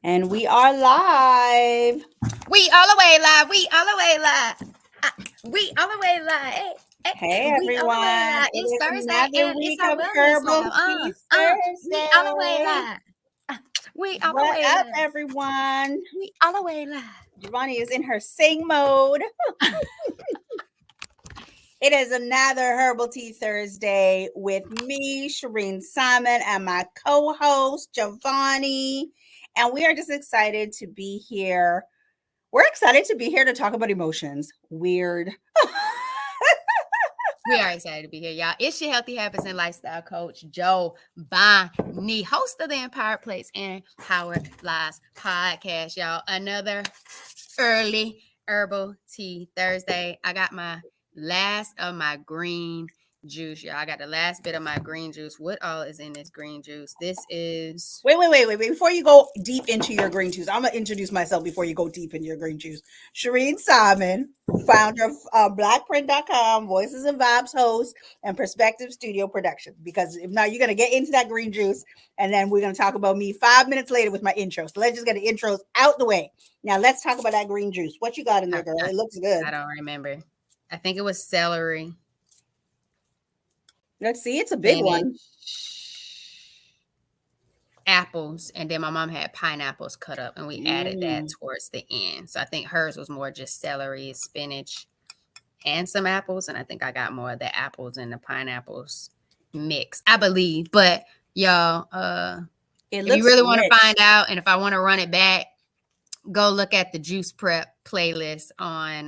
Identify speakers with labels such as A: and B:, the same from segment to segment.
A: And we are live.
B: We all the way live. We all the way live. We all the way live.
A: Hey
B: We all the way
A: everyone.
B: live.
A: It
B: It's
A: is
B: Thursday
A: another
B: and it's
A: week
B: our
A: of
B: wellness
A: Herbal
B: live.
A: Tea
B: We all the way
A: Thursday.
B: live. We all the
A: What
B: way
A: up,
B: live.
A: everyone?
B: We all the way live.
A: Giovanni is in her sing mode. It is another Herbal Tea Thursday with me, Shireen Simon, and my co-host, Giovanni. And we are just excited to be here. We're excited to be here to talk about emotions. Weird.
B: We are excited to be here, y'all. It's your Healthy Habits and Lifestyle Coach, Giovanni, host of the Empowered Plates and Powered Lives podcast, y'all. Another early Herbal Tea Thursday. I got my last of my green juice, y'all. I got the last bit of my green juice. What all is in this green juice? This is...
A: Wait. Before you go deep into your green juice, I'm going to introduce myself before you go deep into your green juice. Shireen Simon, founder of blackprint.com, Voices and Vibes host, and Perspective Studio Productions. Because if not, you're going to get into that green juice, and then we're going to talk about me 5 minutes later with my intro. So let's just get the intros out the way. Now let's talk about that green juice. What you got in there, girl? It looks good.
B: I don't remember. I think it was celery.
A: Let's see. It's a big one.
B: Apples, and then my mom had pineapples cut up, and we added that towards the end. So I think hers was more just celery, spinach, and some apples, and I think I got more of the apples and the pineapples mix, I believe. But y'all, if you really want to find out, and if I want to run it back, go look at the juice prep playlist on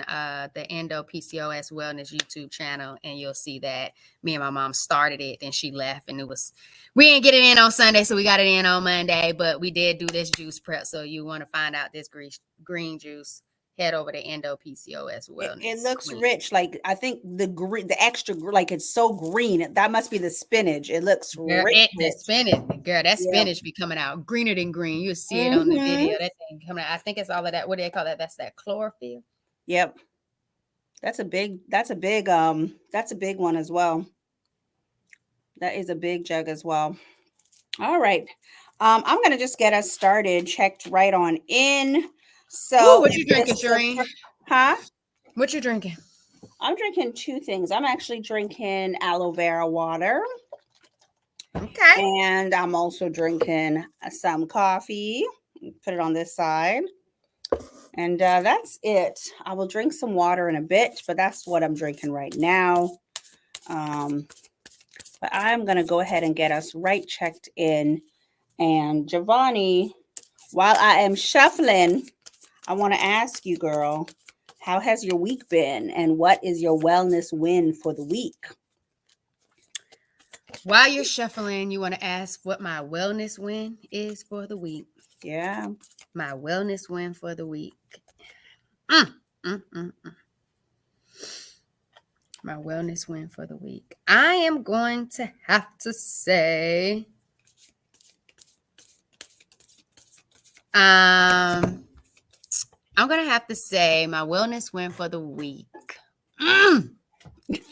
B: the Endo PCOS Wellness YouTube channel, and you'll see that me and my mom started it, and she left, and we didn't get it in on Sunday, so we got it in on Monday, but we did do this juice prep. So you want to find out this green juice, head over to Endo PCOS Wellness.
A: It looks rich. Like I think the extra, like it's so green. That must be the spinach. It looks rich.
B: The spinach, girl, that spinach be coming out greener than green. You'll see it on the video. That thing coming out. I think it's all of that. What do they call that? That's that chlorophyll.
A: Yep. That's a big one as well. That is a big jug as well. All right. I'm gonna just get us started, checked right on in. So
B: what you drinking, Shireen?
A: Huh?
B: What you drinking?
A: I'm drinking two things. I'm actually drinking aloe vera water.
B: Okay.
A: And I'm also drinking some coffee. Put it on this side. And that's it. I will drink some water in a bit, but that's what I'm drinking right now. But I'm going to go ahead and get us right checked in. And Giovanni, while I am shuffling, I want to ask you, girl, how has your week been? And what is your wellness win for the week?
B: While you're shuffling, you want to ask what my wellness win is for the week.
A: Yeah.
B: My wellness win for the week. My wellness win for the week. I am going to have to say, I'm going to have to say my wellness win for the week. I'm going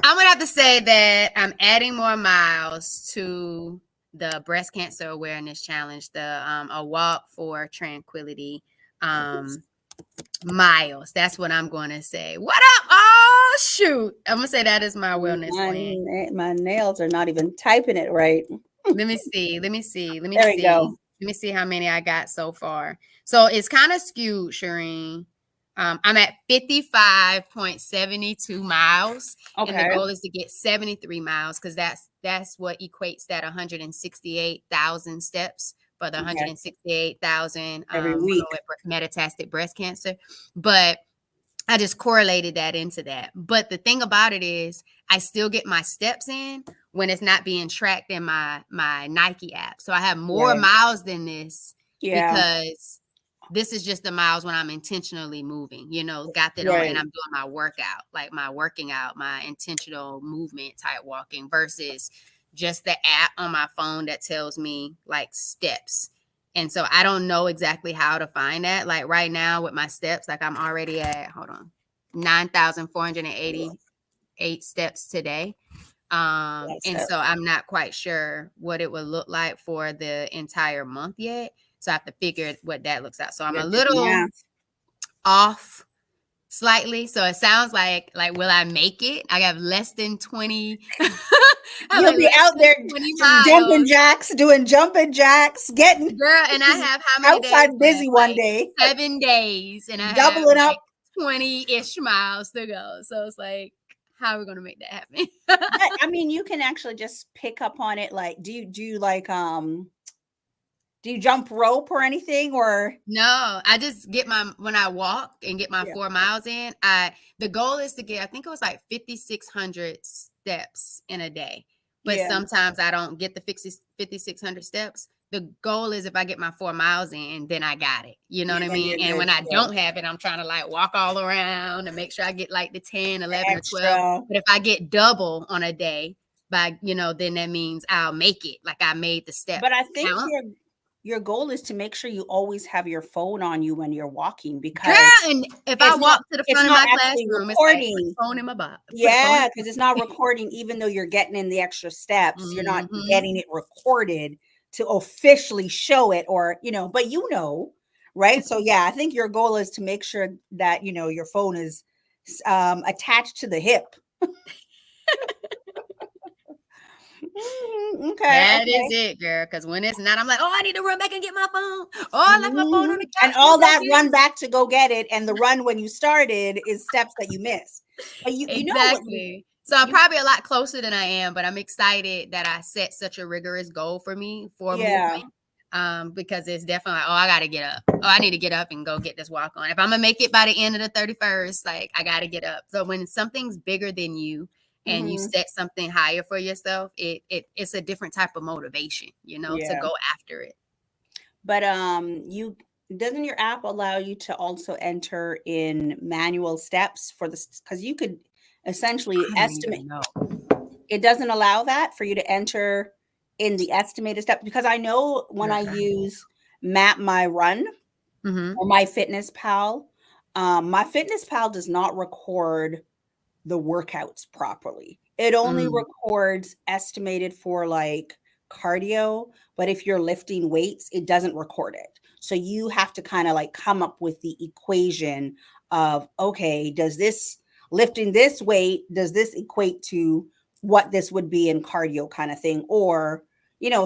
B: to have to say that I'm adding more miles to the breast cancer awareness challenge, the A Walk for Tranquility miles. That's what I'm going to say. What up? Oh, shoot. I'm going to say that is my wellness win.
A: My nails are not even typing it right.
B: Let me see.
A: There we go.
B: Let me see how many I got so far. So it's kind of skewed, Shireen. I'm at 55.72 miles. Okay. And the goal is to get 73 miles because that's what equates that 168,000 steps for the 168,000
A: every week
B: with metastatic breast cancer. But I just correlated that into that. But the thing about it is I still get my steps in when it's not being tracked in my Nike app. So I have more miles than this because this is just the miles when I'm intentionally moving, got that on and I'm doing my workout, like my working out, my intentional movement type walking versus just the app on my phone that tells me like steps. And so I don't know exactly how to find that. Like right now with my steps, like I'm already at, 9,488 steps today. And so I'm not quite sure what it would look like for the entire month yet. So I have to figure what that looks like. So I'm a little off slightly. So it sounds like will I make it? I have less than 20.
A: You'll be out there
B: 20
A: doing jumping jacks, getting
B: girl, and I have how many days
A: outside busy
B: left?
A: one day.
B: 7 days, and I have
A: doubling up
B: 20-ish miles to go. So it's like, how are we gonna make that happen?
A: I mean, you can actually just pick up on it. Like, do you like do you jump rope or anything, or
B: no? I just get when I walk and get my 4 miles in. The goal is to get, I think it was like 5,600 steps in a day, but sometimes I don't get the 5,600 steps. The goal is if I get my 4 miles in, then I got it. You know what I mean? And when I don't have it, I'm trying to like walk all around and make sure I get like the 10, 11, or 12. But if I get double on a day, then that means I'll make it. Like I made the step.
A: But I think your goal is to make sure you always have your phone on you when you're walking, because
B: and if I walk to the front of my classroom,
A: recording.
B: It's like, phone in my butt.
A: Yeah, because it's not recording. Even though you're getting in the extra steps, you're not getting it recorded to officially show it, or but right? So yeah, I think your goal is to make sure that your phone is attached to the hip. Okay,
B: that is it, girl. Because when it's not, I'm like, oh, I need to run back and get my phone. Oh, I left my phone on the couch.
A: And all that run back to go get it, and the run when you started is steps that you missed. But
B: exactly. So I'm probably a lot closer than I am, but I'm excited that I set such a rigorous goal for me for movement. Because it's definitely like, oh, I got to get up. Oh, I need to get up and go get this walk on. If I'm gonna make it by the end of the 31st, like I got to get up. So when something's bigger than you and you set something higher for yourself, it's a different type of motivation, to go after it.
A: But doesn't your app allow you to also enter in manual steps for this? Because you could essentially estimate. It doesn't allow that for you to enter in the estimated step, because I know when I use Map My Run or My Fitness Pal, My Fitness Pal does not record the workouts properly. It only records estimated for like cardio, but if you're lifting weights, it doesn't record it. So you have to kind of like come up with the equation of, okay, does this lifting this weight, does this equate to what this would be in cardio kind of thing? Or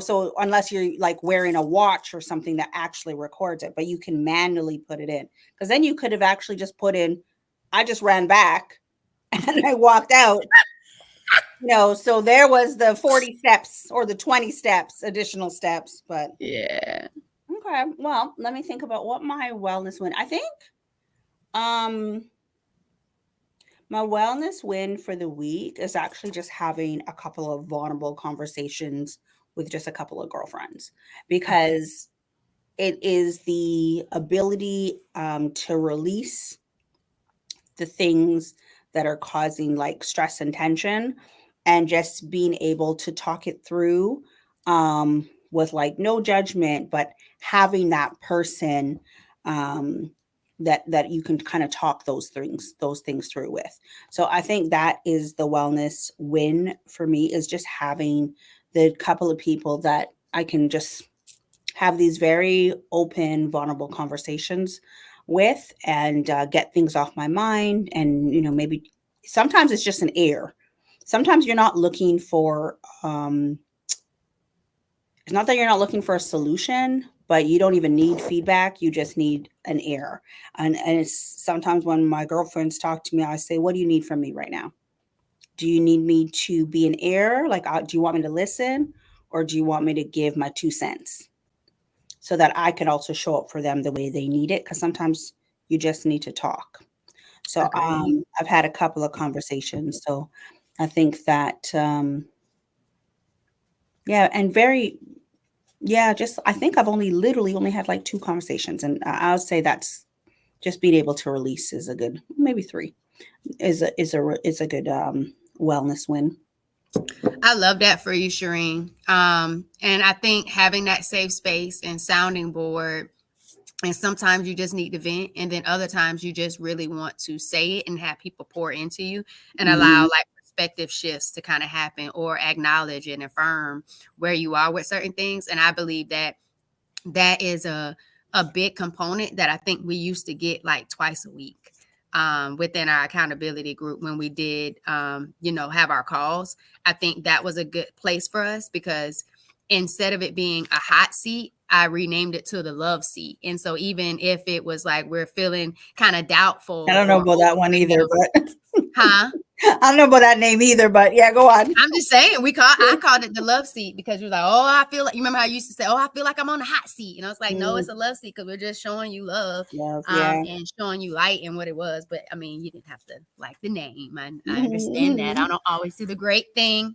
A: so unless you're like wearing a watch or something that actually records it, but you can manually put it in, because then you could have actually just put in, I just ran back and I walked out, so there was the 40 steps or the 20 steps, additional steps. But
B: yeah.
A: Okay. Well, let me think about what my wellness win. I think my wellness win for the week is actually just having a couple of vulnerable conversations with just a couple of girlfriends, because it is the ability to release the things that are causing like stress and tension, and just being able to talk it through with like no judgment, but having that person that you can kind of talk those things through with. So I think that is the wellness win for me, is just having the couple of people that I can just have these very open, vulnerable conversations with, and get things off my mind. And maybe sometimes it's just an air. Sometimes you're not looking for it's not that you're not looking for a solution, but you don't even need feedback. You just need an air. And it's sometimes when my girlfriends talk to me, I say, what do you need from me right now? Do you need me to be an air? Like, do you want me to listen, or do you want me to give my 2 cents so that I could also show up for them the way they need it? Because sometimes you just need to talk. So I've had a couple of conversations. So I think that, I think I've literally only had like 2 conversations, and I'll say that's just being able to release is a good, maybe 3 is a good wellness win.
B: I love that for you, Shireen. And I think having that safe space and sounding board, and sometimes you just need to vent, and then other times you just really want to say it and have people pour into you and allow like perspective shifts to kind of happen, or acknowledge and affirm where you are with certain things. And I believe that that is a big component that I think we used to get like twice a week within our accountability group when we did, have our calls. I think that was a good place for us, because instead of it being a hot seat, I renamed it to the love seat. And so even if it was like we're feeling kind of doubtful
A: I don't know
B: or
A: about that one either, but
B: huh?
A: I don't know about that name either, but yeah, go on.
B: I'm just saying, I called it the love seat, because you was like, oh, I feel like, you remember how you used to say, oh, I feel like I'm on a hot seat. And I was like, no, it's a love seat, because we're just showing you love,
A: Love, yeah.
B: and showing you light and what it was. But I mean, you didn't have to like the name. I understand that.
A: Mm-hmm.
B: I don't always do the great thing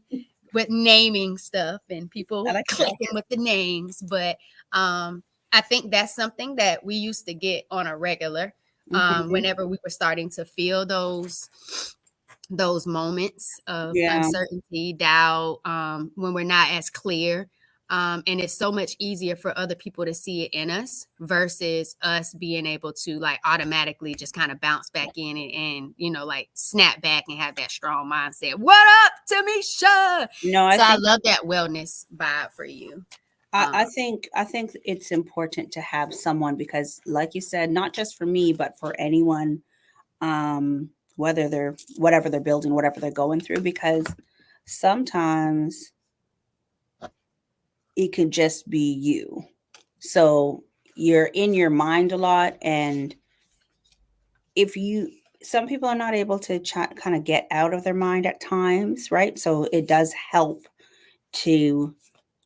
B: with naming stuff and people
A: I like
B: clicking with the names. But I think that's something that we used to get on a regular,
A: Mm-hmm.
B: whenever we were starting to feel those moments of
A: Yeah.
B: uncertainty, doubt, when we're not as clear. And it's so much easier for other people to see it in us versus us being able to like automatically just kind of bounce back in and like snap back and have that strong mindset. What up, Tamisha?
A: No,
B: So I love that wellness vibe for you.
A: I think it's important to have someone, because like you said, not just for me, but for anyone, whether they're whatever they're building, whatever they're going through, because sometimes it could just be you. So you're in your mind a lot, and if you some people are not able to kind of get out of their mind at times, right? So it does help to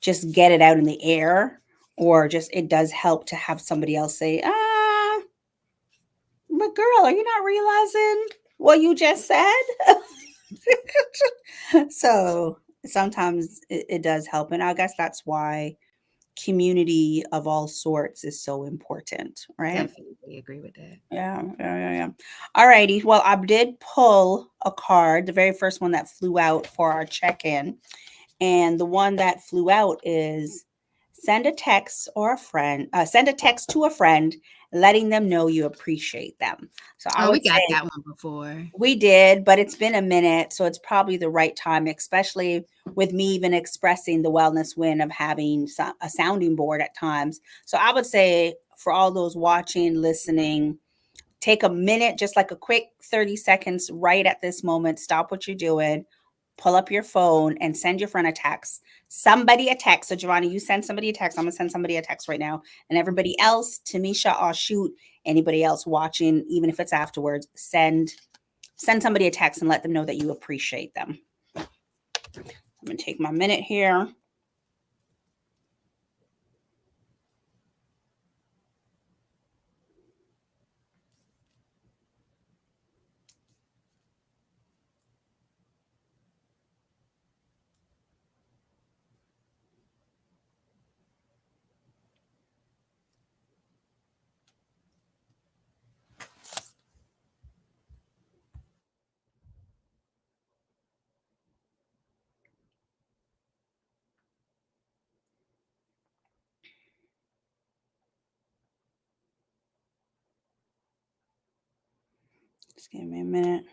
A: just get it out in the air, or just it does help to have somebody else say, but girl, are you not realizing what you just said? So sometimes it does help, and I guess that's why community of all sorts is so important, right?
B: Definitely agree with that.
A: Yeah. All righty. Well, I did pull a card, the very first one that flew out for our check-in. And the one that flew out is send a text to a friend, letting them know you appreciate them. So I
B: Oh, we
A: would
B: got
A: say
B: that one before.
A: we did, but it's been a minute. So it's probably the right time, especially with me even expressing the wellness win of having a sounding board at times. So I would say for all those watching, listening, take a minute, just like a quick 30 seconds right at this moment. Stop what you're doing, pull up your phone, and send your friend a text. Somebody a text. So, Giovanni, you send somebody a text. I'm going to send somebody a text right now. And everybody else, Tamisha, or shoot, anybody else watching, even if it's afterwards, send somebody a text and let them know that you appreciate them. I'm going to take my minute here. Just give me a minute.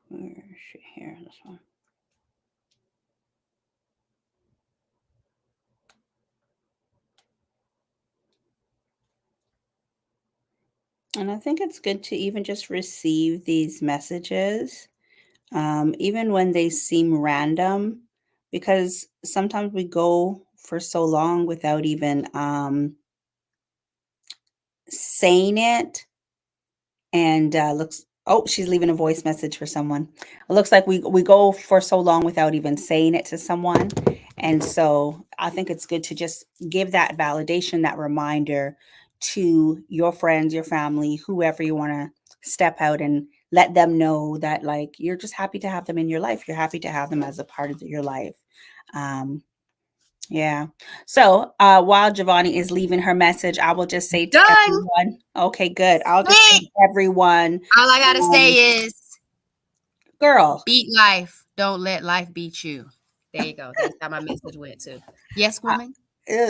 A: Where is she? Here, this one. And I think it's good to even just receive these messages, even when they seem random, because sometimes we go for so long without even saying it. And looks, oh, she's leaving a voice message for someone. It looks like we go for so long without even saying it to someone. And so I think it's good to just give that validation, that reminder to your friends, your family, whoever you want to step out and let them know that like you're just happy to have them in your life. You're happy to have them as a part of your life. Um, yeah. So while Giovanni is leaving her message, I will just say to
B: Done.
A: everyone, okay, good. I'll just say to everyone,
B: All I gotta
A: um,
B: say is,
A: girl,
B: beat life. Don't let life beat you. There you go. That's how my message went too. Yes,
A: I,
B: woman.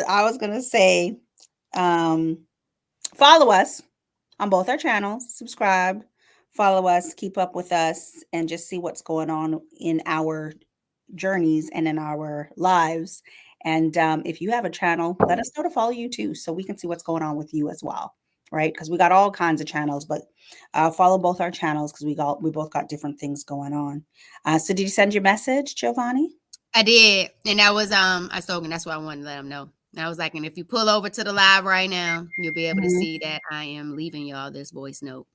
A: I was going to say, um, follow us on both our channels. Subscribe, follow us, keep up with us, and just see what's going on in our journeys and in our lives. And if you have a channel, let us know to follow you too, so we can see what's going on with you as well, right? Because we got all kinds of channels, but follow both our channels because we both got different things going on. So did you send your message, Giovanni?
B: I did, and that was I spoke, that's why I wanted to let them know. And I was like, and if you pull over to the live right now, you'll be able to
A: Mhm.
B: see that I am leaving y'all this voice note.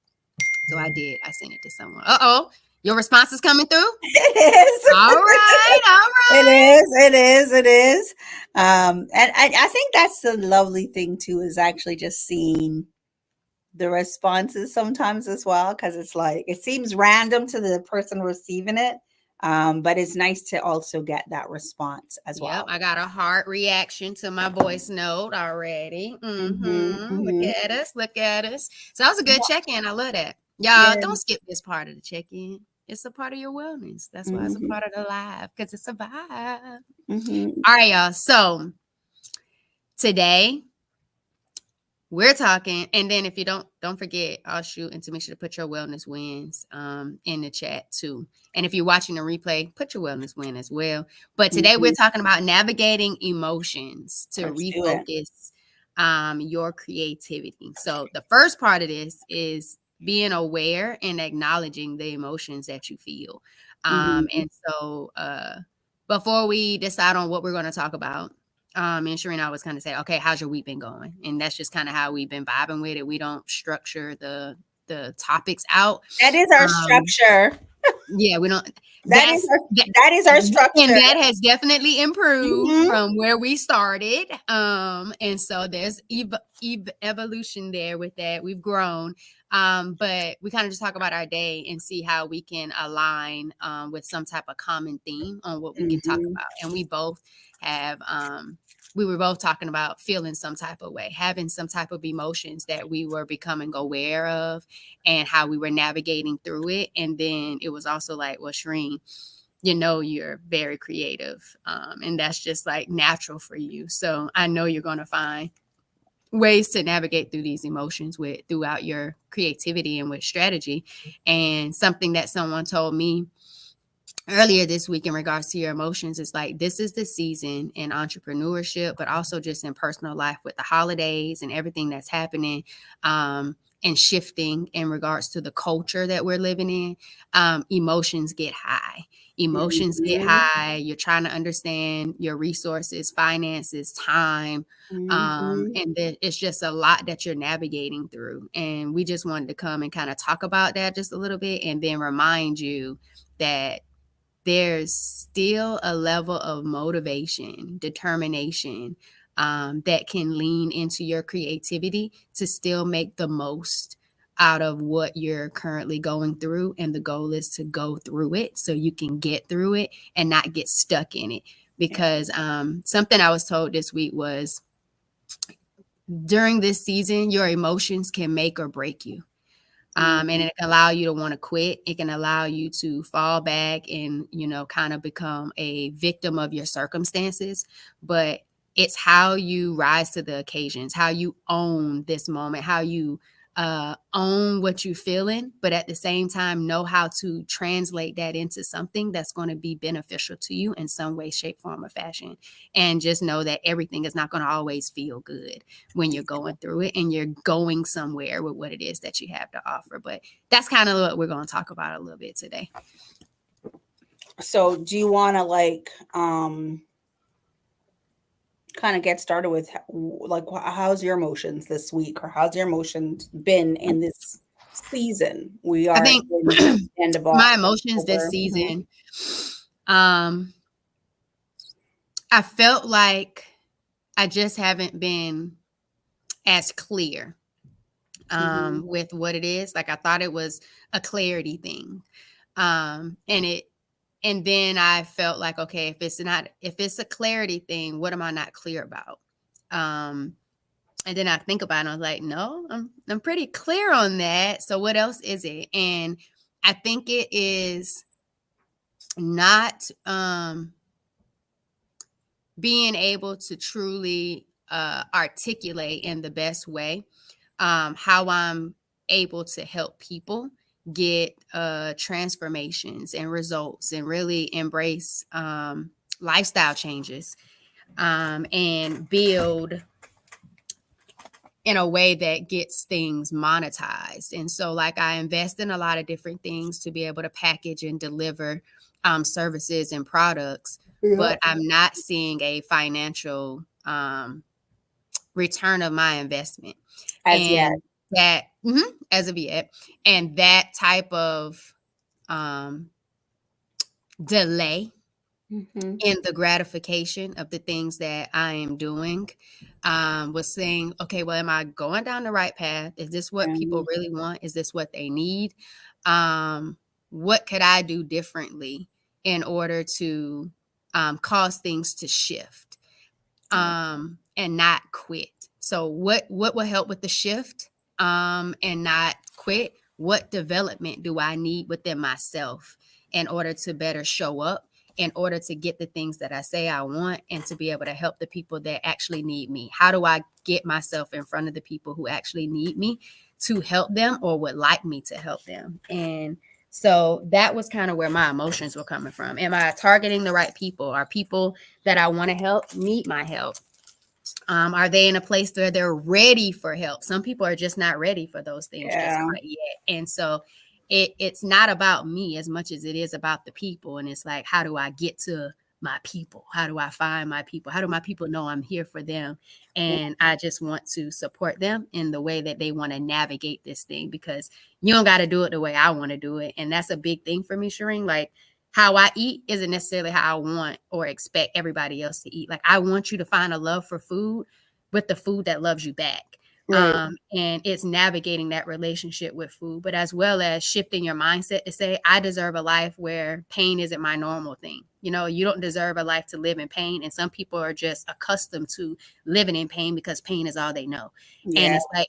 B: So I did. I sent it to someone. Uh-oh. Your response is coming through?
A: It is.
B: All right. All
A: It
B: right.
A: is. It is. It is. And I think that's the lovely thing too, is actually just seeing the responses sometimes as well, because it's like it seems random to the person receiving it, but it's nice to also get that response as
B: Yep,
A: well.
B: I got a heart reaction to my voice note already.
A: Hmm.
B: Look
A: Hmm.
B: at us. Look at us. So that was a good check-in. I love that. Y'all,
A: Yeah.
B: don't skip this part of the check-in. It's a part of your wellness. That's why it's a
A: Hmm.
B: part of the live, because it's a vibe.
A: Hmm.
B: All right, y'all. So today we're talking, and then if you don't forget, I'll shoot and to make sure to put your wellness wins in the chat too. And if you're watching the replay, put your wellness win as well. But today we're
A: Hmm.
B: talking about navigating emotions to
A: Let's do it.
B: refocus your creativity. So the first part of this is being aware and acknowledging the emotions that you feel.
A: Hmm.
B: And so before we decide on what we're going to talk about, and Shireen always kind of say, okay, how's your week been going? And that's just kind of how we've been vibing with it. We don't structure the topics out.
A: That is our
B: Um,
A: structure.
B: yeah, we don't.
A: That is
B: That's
A: our
B: that,
A: that is our
B: and
A: structure.
B: that has definitely improved
A: Hmm.
B: from where we started. And so there's evolution there with that. We've grown. But we kind of just talk about our day and see how we can align with some type of common theme on what we can talk
A: Hmm.
B: about. And have we were both talking about feeling some type of way, having some type of emotions that we were becoming aware of and how we were navigating through it. And then it was also like, well, Shireen, you're very creative, and that's just like natural for you. So I know you're going to find ways to navigate through these emotions throughout your creativity and with strategy. And something that someone told me earlier this week in regards to your emotions is like, this is the season in entrepreneurship, but also just in personal life with the holidays and everything that's happening, and shifting in regards to the culture that we're living in. Emotions get high. Emotions get
A: Hmm.
B: high. You're trying to understand your resources, finances, time.
A: Hmm.
B: And it's just a lot that you're navigating through. And we just wanted to come and kind of talk about that just a little bit and then remind you that there's still a level of motivation, determination, that can lean into your creativity to still make the most out of what you're currently going through. And the goal is to go through it so you can get through it and not get stuck in it.
A: Yeah.
B: Because something I was told this week was, during this season, your emotions can make or break you. And
A: Mhm.
B: it can allow you to want to quit. It can allow you to fall back and, kind of become a victim of your circumstances. But it's how you rise to the occasions, how you own this moment, how you own what you're feeling, but at the same time, know how to translate that into something that's going to be beneficial to you in some way, shape, form, or fashion. And just know that everything is not going to always feel good when you're going through it and you're going somewhere with what it is that you have to offer. But that's kind of what we're going to talk about a little bit today.
A: So do you want to kind of get started with how's your emotions this week, or how's your emotions been in this season? We
B: I
A: are
B: think
A: in the end of
B: my emotions this
A: October. Mhm.
B: season, um, I felt like I just haven't been as clear
A: Mhm.
B: with what it is. Like I thought it was a clarity thing. And it and then I felt like, okay, if it's a clarity thing, what am I not clear about? Um, and then I think about it and I was like, no, I'm pretty clear on that. So what else is it? And I think it is not being able to truly articulate in the best way how I'm able to help people get transformations and results and really embrace lifestyle changes and build in a way that gets things monetized. And so, like, I invest in a lot of different things to be able to package and deliver services and products, but I'm not seeing a financial return of my investment.
A: As yet.
B: And that, as of yet, and that type of delay in the gratification of the things that I am doing was saying, okay, well, am I going down the right path? Is this what people really want? Is this what they need? What could I do differently in order to cause things to shift and not quit? So what will help with the shift and not quit? What development do I need within myself in order to better show up, in order to get the things that I say I want, and to be able to help the people that actually need me? How do I get myself in front of the people who actually need me to help them or would like me to help them? And so that was kind of where my emotions were coming from. Am I targeting the right people? Are people that I want to help need my help? Are they in a place where they're ready for help? Some people are just not ready for those things just quite yet. And so it's not about me as much as it is about the people. And it's like, how do I get to my people? How do I find my people? How do my people know I'm here for them? And I just want to support them in the way that they want to navigate this thing, because you don't got to do it the way I want to do it. And that's a big thing for me, Shireen. Like, how I eat isn't necessarily how I want or expect everybody else to eat. Like, I want you to find a love for food with the food that loves you back.
A: Right.
B: And it's navigating that relationship with food, but as well as shifting your mindset to say, I deserve a life where pain isn't my normal thing. You know, you don't deserve a life to live in pain. And some people are just accustomed to living in pain because pain is all they know. And it's like,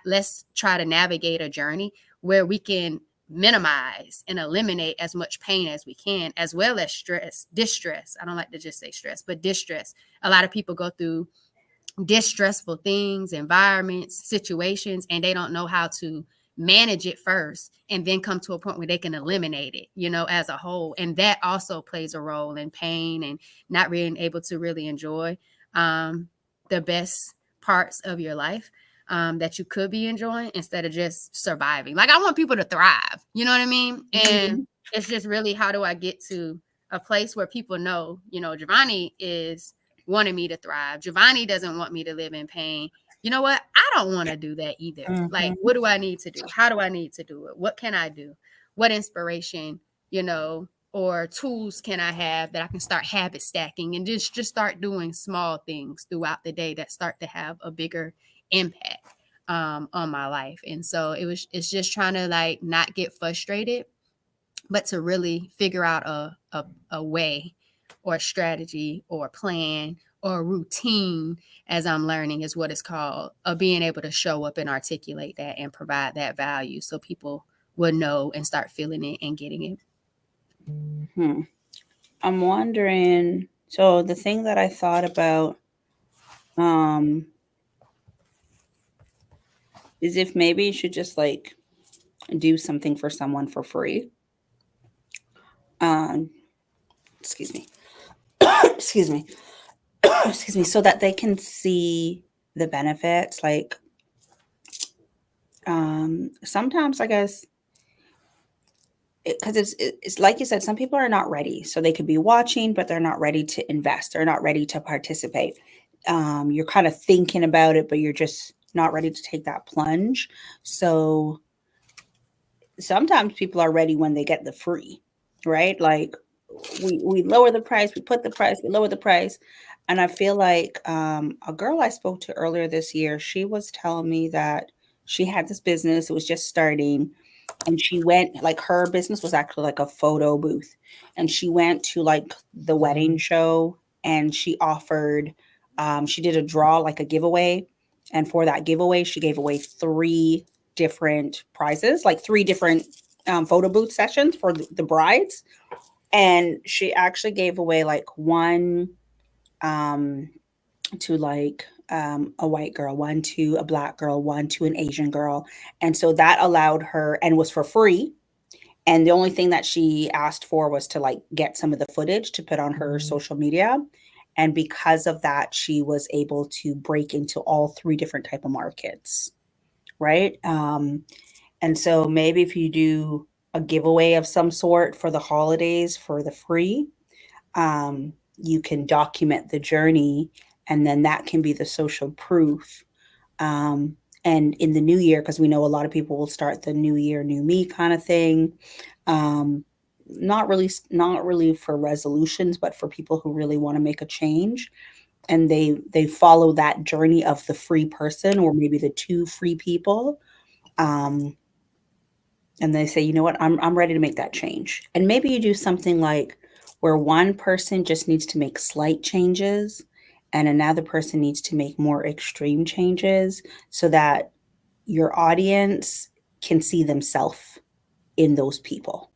B: let's try to navigate a journey where we can minimize and eliminate as much pain as we can, as well as distress. I don't like to just say stress, but distress. A lot of people go through distressful things, environments, situations, and they don't know how to manage it first and then come to a point where they can eliminate it, you know, as a whole. And that also plays a role in pain and not being able to really enjoy the best parts of your life that you could be enjoying instead of just surviving. Like, I want people to thrive, you know what I mean? And it's just really, how do I get to a place where people know, you know, Giovanni is wanting me to thrive. Giovanni doesn't want me to live in pain. You know what? I don't want to do that either. Like, what do I need to do? How do I need to do it? What can I do? What inspiration, you know, or tools can I have that I can start habit stacking and just start doing small things throughout the day that start to have a bigger impact on my life? And so it's just trying to, like, not get frustrated, but to really figure out a way or a strategy or a plan or a routine, as I'm learning is what it's called, of being able to show up and articulate that and provide that value so people will know and start feeling it and getting it.
A: I'm wondering, so the thing that I thought about is if maybe you should just like do something for someone for free. Um, excuse me. excuse me. excuse me. So that they can see the benefits. Like, sometimes I guess because it's like you said, some people are not ready. So they could be watching, but they're not ready to invest. They're not ready to participate. You're kind of thinking about it, but you're just not ready to take that plunge. So sometimes people are ready when they get the free, right? Like, we lower the price, we put the price, we lower the price. And I feel like a girl I spoke to earlier this year, she was telling me that she had this business, it was just starting. And she went, like, her business was actually like a photo booth. And she went to like the wedding show and she offered, she did a draw, like a giveaway. And for that giveaway, she gave away three different prizes, like three different photo booth sessions for the brides. And she actually gave away like one to like a white girl, one to a black girl, one to an Asian girl. And so that allowed her, and was for free. And the only thing that she asked for was to like get some of the footage to put on her social media. And because of that, she was able to break into all three different type of markets, right? And so maybe if you do a giveaway of some sort for the holidays for the free, you can document the journey, and then that can be the social proof. Um, and in the new year, because we know a lot of people will start the new year, new me kind of thing. Um, not really for resolutions, but for people who really want to make a change, and they follow that journey of the free person, or maybe the two free people. Um, and they say, you know what, I'm ready to make that change. And maybe you do something like where one person just needs to make slight changes and another person needs to make more extreme changes, so that your audience can see themselves in those people,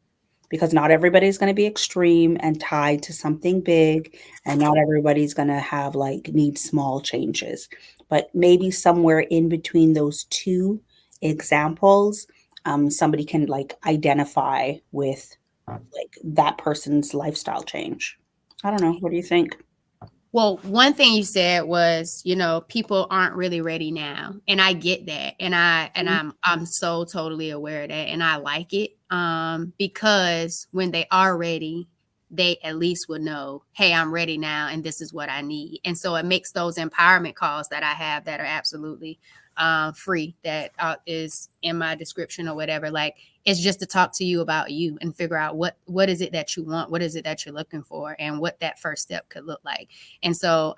A: because not everybody's going to be extreme and tied to something big, and not everybody's going to have like need small changes, but maybe somewhere in between those two examples, somebody can like identify with like that person's lifestyle change. I don't know, what do you think?
B: Well, one thing you said was, people aren't really ready now. And I get that. And I'm so totally aware of that. And I like it. Because when they are ready, they at least will know, hey, I'm ready now and this is what I need. And so it makes those empowerment calls that I have that are absolutely free, that is in my description or whatever. Like, it's just to talk to you about you and figure out what is it that you want, what is it that you're looking for, and what that first step could look like. And so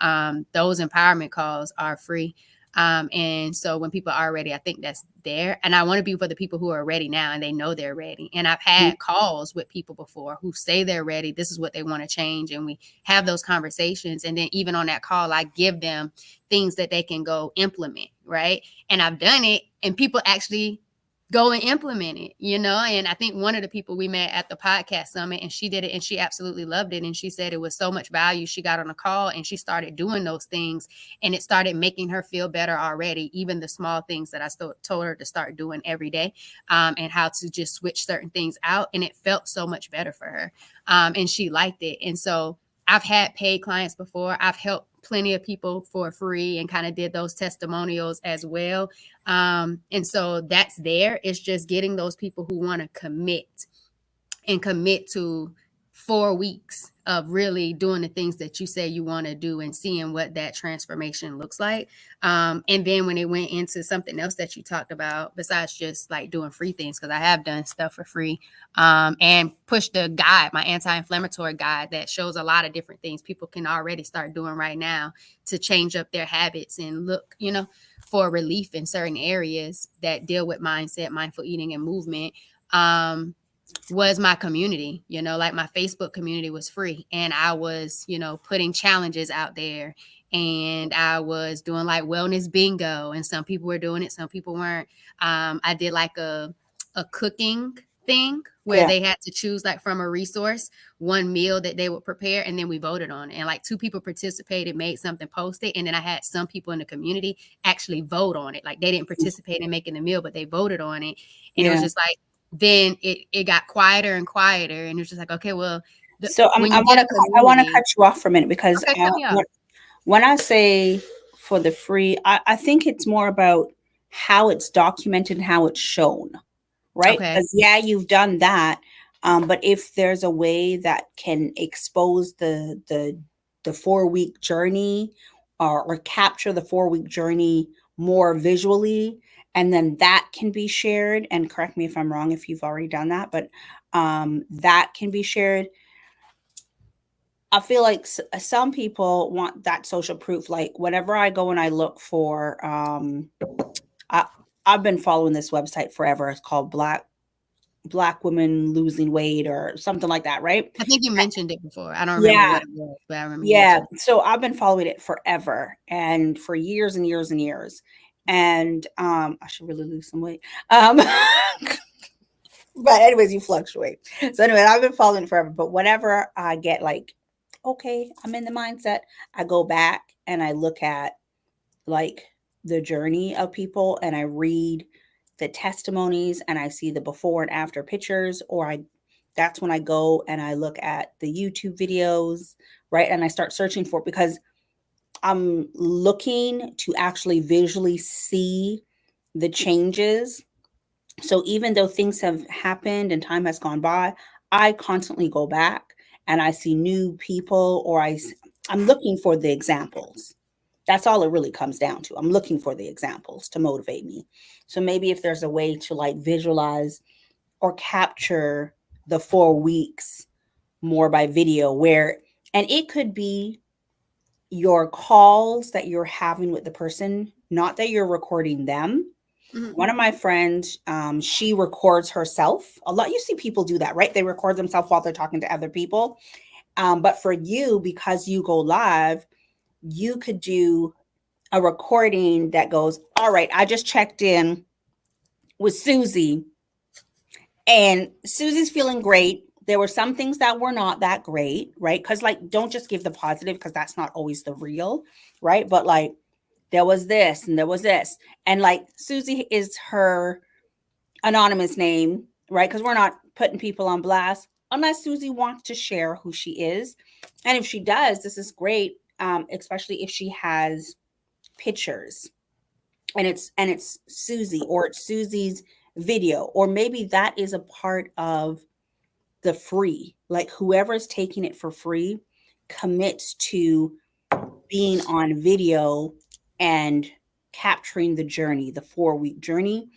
B: those empowerment calls are free. And so when people are ready, I think that's there. And I want to be for the people who are ready now and they know they're ready. And I've had calls with people before who say they're ready. This is what they want to change. And we have those conversations. And then even on that call, I give them things that they can go implement. Right. And I've done it, and people actually go and implement it, and I think one of the people we met at the podcast summit, and she did it and she absolutely loved it. And she said it was so much value. She got on a call and she started doing those things, and it started making her feel better already. Even the small things that I still told her to start doing every day, and how to just switch certain things out. And it felt so much better for her. And she liked it. And so I've had paid clients before. I've helped plenty of people for free and kind of did those testimonials as well. And so that's there. It's just getting those people who want to commit to 4 weeks of really doing the things that you say you want to do and seeing what that transformation looks like. And then when it went into something else that you talked about, besides just like doing free things, because I have done stuff for free, and pushed the guide, my anti-inflammatory guide that shows a lot of different things people can already start doing right now to change up their habits and look, for relief in certain areas that deal with mindset, mindful eating, and movement. Was my community, like my Facebook community was free, and I was, putting challenges out there, and I was doing like wellness bingo, and some people were doing it, some people weren't. I did like a cooking thing where they had to choose like from a resource one meal that they would prepare, and then we voted on it, and like 2 people participated, made something, posted, and then I had some people in the community actually vote on it. Like, they didn't participate in making the meal, but they voted on it. And it was just like, then it got quieter and quieter, and it was just like, okay, well,
A: So
B: when
A: I
B: you
A: want
B: get
A: to
B: a
A: I want to
B: community.
A: cut you off for a minute, because
B: Okay, cut me off.
A: when I say for the free, I think it's more about how it's documented and how it's shown, right?
B: Okay.
A: Because yeah, you've done that, but if there's a way that can expose the 4 week journey, or capture the 4 week journey more visually, and then that can be shared. And correct me if I'm wrong if you've already done that, but that can be shared. I feel like some people want that social proof. Like whenever I go and I look for, I I've been following this website forever. It's called Black Women Losing Weight or something like that, right?
B: I think you mentioned it before. I don't remember
A: Yeah,
B: what it was, but I remember you
A: yeah.
B: mentioned it.
A: So I've been following it forever and for years and years and years. And I should really lose some weight. But anyways, you fluctuate. So anyway, I've been following it forever. But whenever I get like, okay, I'm in the mindset, I go back and I look at like the journey of people and I read the testimonies and I see the before and after pictures, or I that's when I go and I look at the YouTube videos, right? And I start searching for it because I'm looking to actually visually see the changes. So even though things have happened and time has gone by, I constantly go back and I see new people, or I'm looking for the examples. That's all it really comes down to. I'm looking for the examples to motivate me. So maybe if there's a way to like visualize or capture the 4 weeks more by video, where, and it could be your calls that you're having with the person, not that you're recording them.
B: Mhm.
A: One of my friends, she records herself a lot. You see people do that, right? They record themselves while they're talking to other people. But for you, because you go live, you could do a recording that goes, all right, I just checked in with Susie, and Susie's feeling great. There were some things that were not that great, right? Because, like, don't just give the positive because that's not always the real, right? But, like, there was this and there was this. And, like, Susie is her anonymous name, right? Because we're not putting people on blast unless Susie wants to share who she is. And if she does, this is great, especially if she has pictures and it's Susie, or it's Susie's video, or maybe that is a part of the free. Like whoever's taking it for free commits to being on video and capturing the journey, the 4 week journey.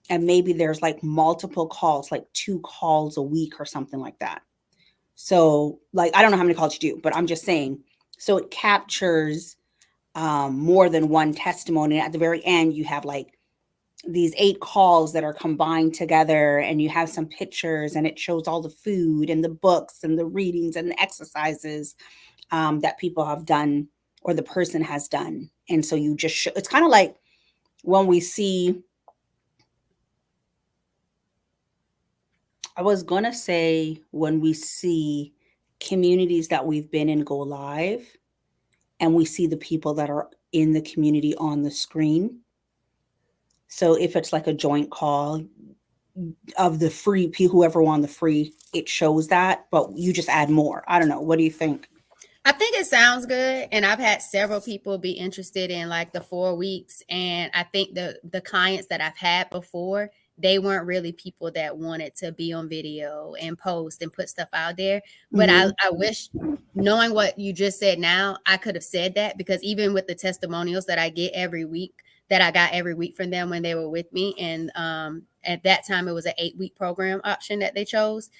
A: And maybe there's like multiple calls, like 2 calls a week or something like that. So, like, I don't know how many calls you do, but I'm just saying. So it captures more than one testimony. At the very end, you have like these 8 calls that are combined together, and you have some pictures, and it shows all the food and the books and the readings and the exercises that people have done or the person has done. And so you just it's kind of like when we see, I was going to say, when we see communities that we've been in go live and we see the people that are in the community on the screen. So if it's like a joint call of the free, whoever won the free, it shows that, but you just add more. I don't know. What do you think?
B: I think it sounds good, and I've had several people be interested in like the 4 weeks, and I think the clients that I've had before, they weren't really people that wanted to be on video and post and put stuff out there. But
A: Hmm.
B: I wish, knowing what you just said now, I could have said that, because even with the testimonials that I get every week, that I got every week from them when they were with me, and at that time it was an 8 week program option that they chose.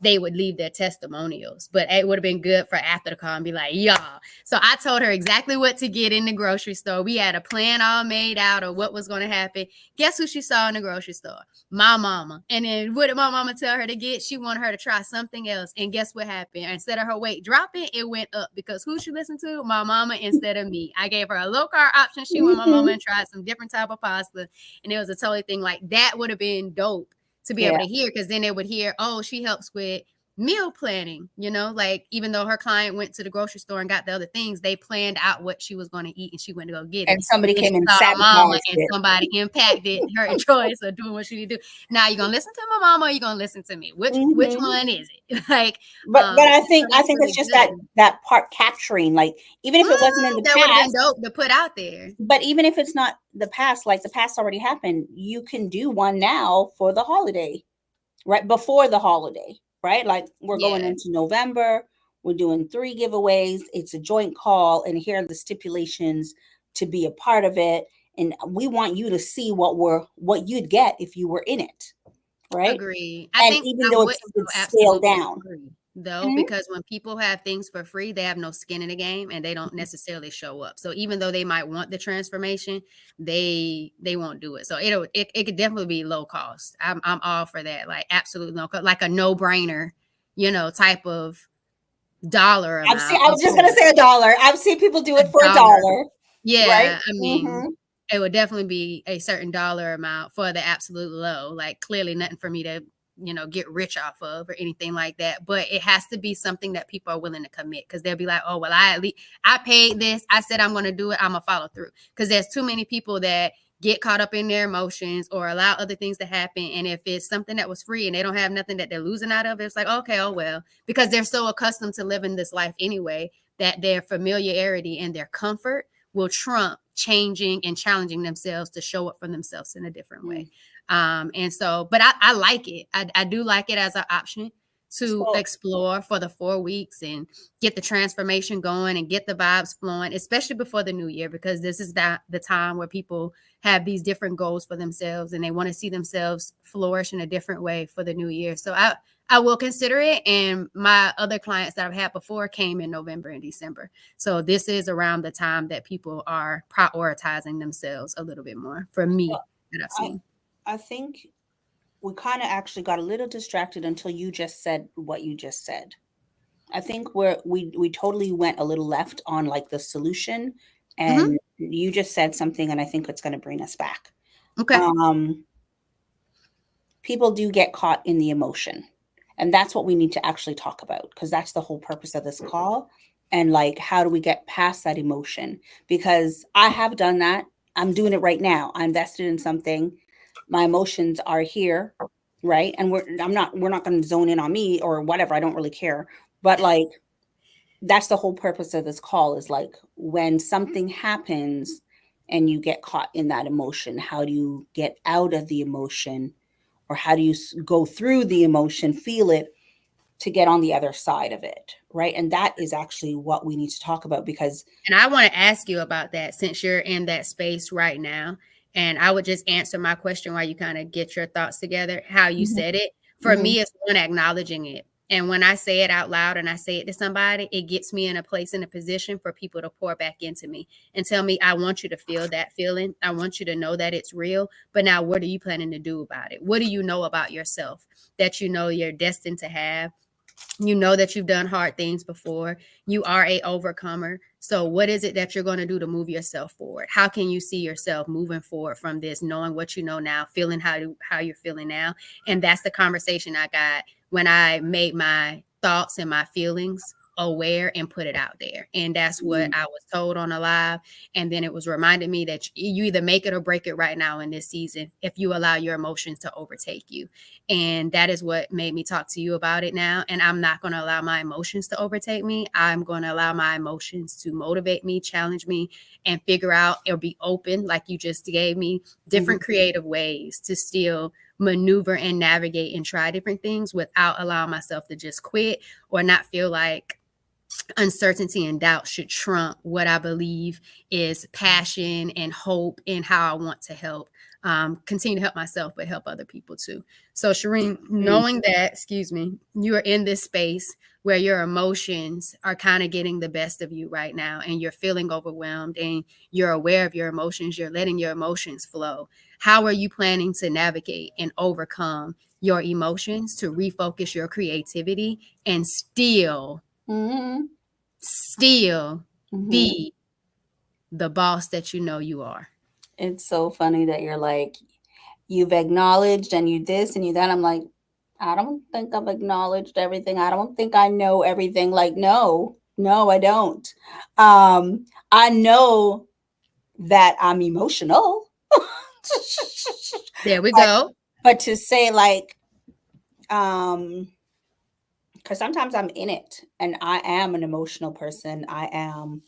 B: They would leave their testimonials, but it would have been good for after the call and be like, y'all. So I told her exactly what to get in the grocery store. We had a plan all made out of what was going to happen. Guess who she saw in the grocery store? My mama. And then what did my mama tell her to get? She wanted her to try something else. And guess what happened? Instead of her weight dropping, it went up, because who she listened to? My mama instead of me. I gave her a low carb option. She went my mama
A: Hmm.
B: and tried some different type of pasta. And it was a totally thing. Like, that would have been dope to be able
A: Yeah.
B: to hear, because then they would hear, oh, she helps with meal planning, like, even though her client went to the grocery store and got the other things, they planned out what she was going to eat and she went to go get it.
A: And
B: And
A: somebody
B: then
A: came
B: she
A: and
B: saw her mama,
A: sabotaged
B: and
A: it.
B: somebody impacted her choice of doing what she need to do. Now, you gonna listen to my mama, or you gonna listen to me? Which
A: Hmm.
B: one is it? Like,
A: But I
B: so
A: think
B: that's
A: it's
B: really
A: just that
B: good.
A: that part capturing, like, even if it wasn't in the
B: That would have been
A: past,
B: dope to put out there.
A: but even if it's not the past, like the past already happened, you can do one now for the holiday, right before the holiday, right? Like we're going
B: Yeah,
A: into November, we're doing 3 giveaways. It's a joint call, and here are the stipulations to be a part of it. And we want you to see what you'd get if you were in it, right?
B: agree. I
A: And
B: think
A: even
B: I
A: though
B: wouldn't go
A: it's scaled
B: absolutely
A: down.
B: free though,
A: Mhm.
B: because when people have things for free, they have no skin in the game and they don't necessarily show up. So even though they might want the transformation, they won't do it. So it could definitely be low cost. I'm all for that. Like, absolutely no cost, like a no brainer, type of dollar amount,
A: I
B: of
A: was just gonna
B: course.
A: say $1. I've seen people do
B: A
A: it for a
B: dollar.
A: dollar, right?
B: Yeah, I
A: Hmm.
B: mean, it would definitely be a certain dollar amount for the absolute low. Like, clearly nothing for me to get rich off of or anything like that. But it has to be something that people are willing to commit, because they'll be like, oh, well, I paid this. I said I'm going to do it. I'm going to follow through. Because there's too many people that get caught up in their emotions or allow other things to happen. And if it's something that was free and they don't have nothing that they're losing out of, it's like, okay, oh, well, because they're so accustomed to living this life anyway, that their familiarity and their comfort will trump changing and challenging themselves to show up for themselves in a different way. And so, but I like it. I do like it as an option to explore for the 4 weeks and get the transformation going and get the vibes flowing, especially before the new year, because this is the time where people have these different goals for themselves and they want to see themselves flourish in a different way for the new year. So I will consider it. And my other clients that I've had before came in November and December. So this is around the time that people are prioritizing themselves a little bit more for me that I've seen.
A: I think we kind of actually got a little distracted until you just said what you just said. I think we totally went a little left on like the solution, and you just said something, and I think it's going to bring us back.
B: Okay.
A: People do get caught in the emotion, and that's what we need to actually talk about, because that's the whole purpose of this call. And like, how do we get past that emotion? Because I have done that. I'm doing it right now. I invested in something. My emotions are here, right? And we're not going to zone in on me or whatever. I don't really care. But like, that's the whole purpose of this call, is like, when something happens and you get caught in that emotion, how do you get out of the emotion, or how do you go through the emotion, feel it, to get on the other side of it, right? And that is actually what we need to talk about, because
B: and I want to ask you about that, since you're in that space right now. And I would just answer my question while you kind of get your thoughts together, how you said it. For me, it's one, acknowledging it. And when I say it out loud and I say it to somebody, it gets me in a place, in a position for people to pour back into me and tell me, I want you to feel that feeling. I want you to know that it's real. But now, what are you planning to do about it? What do you know about yourself that you know you're destined to have? You know that you've done hard things before. You are a overcomer. So what is it that you're going to do to move yourself forward? How can you see yourself moving forward from this, knowing what you know now, feeling how you're feeling now? And that's the conversation I got when I made my thoughts and my feelings aware and put it out there. And that's what I was told on a live. And then it was reminding me that you either make it or break it right now in this season if you allow your emotions to overtake you. And that is what made me talk to you about it now. And I'm not going to allow my emotions to overtake me. I'm going to allow my emotions to motivate me, challenge me, and figure out or be open, like you just gave me, different creative ways to still maneuver and navigate and try different things without allowing myself to just quit or not feel like uncertainty and doubt should trump what I believe is passion and hope and how I want to help, continue to help myself, but help other people too. So Shireen, knowing that, you are in this space where your emotions are kind of getting the best of you right now, and you're feeling overwhelmed and you're aware of your emotions, you're letting your emotions flow. How are you planning to navigate and overcome your emotions to refocus your creativity and still be the boss that you know you are?
A: It's so funny that you're like, you've acknowledged and you this and you that. I'm like, I don't think I've acknowledged everything. I don't think I know everything. Like, no, I don't. I know that I'm emotional.
B: There we go.
A: But to say like, because sometimes I'm in it, and I am an emotional person. I am